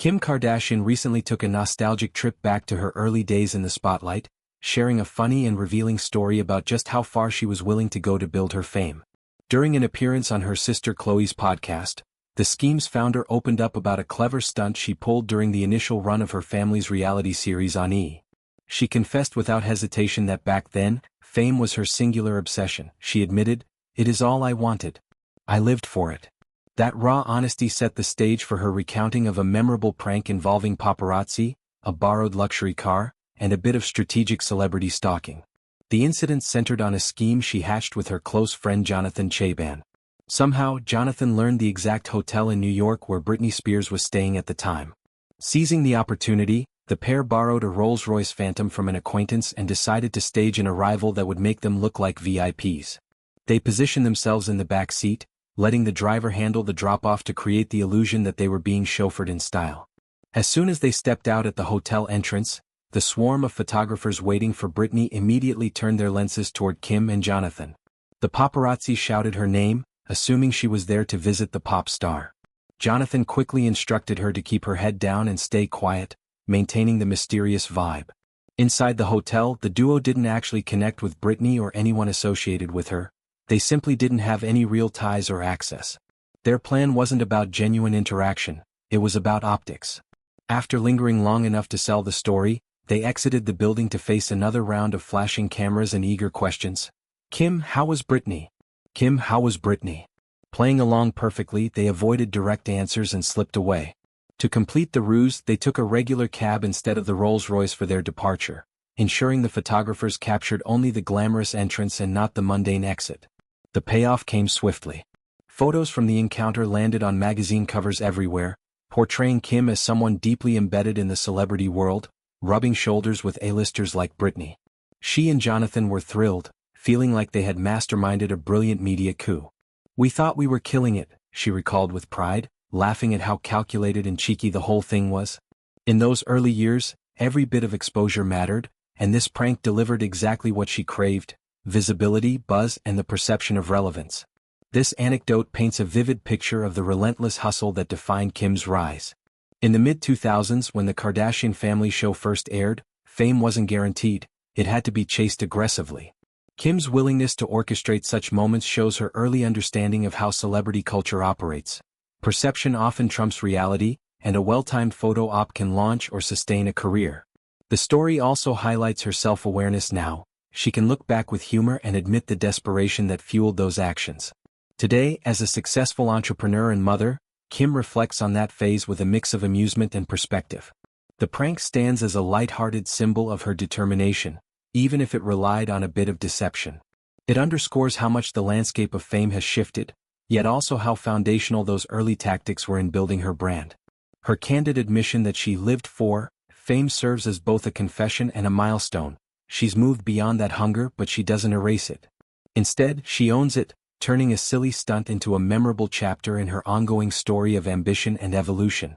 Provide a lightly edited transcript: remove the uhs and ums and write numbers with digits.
Kim Kardashian recently took a nostalgic trip back to her early days in the spotlight, sharing a funny and revealing story about just how far she was willing to go to build her fame. During an appearance on her sister Khloe's podcast, the Scheme's founder opened up about a clever stunt she pulled during the initial run of her family's reality series on E! She confessed without hesitation that back then, fame was her singular obsession. She admitted, "It is all I wanted. I lived for it." That raw honesty set the stage for her recounting of a memorable prank involving paparazzi, a borrowed luxury car, and a bit of strategic celebrity stalking. The incident centered on a scheme she hatched with her close friend Jonathan Cheban. Somehow, Jonathan learned the exact hotel in New York where Britney Spears was staying at the time. Seizing the opportunity, the pair borrowed a Rolls-Royce Phantom from an acquaintance and decided to stage an arrival that would make them look like VIPs. They positioned themselves in the back seat, letting the driver handle the drop-off to create the illusion that they were being chauffeured in style. As soon as they stepped out at the hotel entrance, the swarm of photographers waiting for Britney immediately turned their lenses toward Kim and Jonathan. The paparazzi shouted her name, assuming she was there to visit the pop star. Jonathan quickly instructed her to keep her head down and stay quiet, maintaining the mysterious vibe. Inside the hotel, the duo didn't actually connect with Britney or anyone associated with her. They simply didn't have any real ties or access. Their plan wasn't about genuine interaction, it was about optics. After lingering long enough to sell the story, they exited the building to face another round of flashing cameras and eager questions. "Kim, how was Britney? Kim, how was Britney?" Playing along perfectly, they avoided direct answers and slipped away. To complete the ruse, they took a regular cab instead of the Rolls-Royce for their departure, ensuring the photographers captured only the glamorous entrance and not the mundane exit. The payoff came swiftly. Photos from the encounter landed on magazine covers everywhere, portraying Kim as someone deeply embedded in the celebrity world, rubbing shoulders with A-listers like Britney. She and Jonathan were thrilled, feeling like they had masterminded a brilliant media coup. "We thought we were killing it," she recalled with pride, laughing at how calculated and cheeky the whole thing was. In those early years, every bit of exposure mattered, and this prank delivered exactly what she craved: visibility, buzz, and the perception of relevance. This anecdote paints a vivid picture of the relentless hustle that defined Kim's rise. In the mid-2000s, when the Kardashian family show first aired, fame wasn't guaranteed, it had to be chased aggressively. Kim's willingness to orchestrate such moments shows her early understanding of how celebrity culture operates. Perception often trumps reality, and a well-timed photo op can launch or sustain a career. The story also highlights her self-awareness now. She can look back with humor and admit the desperation that fueled those actions. Today, as a successful entrepreneur and mother, Kim reflects on that phase with a mix of amusement and perspective. The prank stands as a light-hearted symbol of her determination, even if it relied on a bit of deception. It underscores how much the landscape of fame has shifted, yet also how foundational those early tactics were in building her brand. Her candid admission that she lived for fame serves as both a confession and a milestone. She's moved beyond that hunger, but she doesn't erase it. Instead, she owns it, turning a silly stunt into a memorable chapter in her ongoing story of ambition and evolution.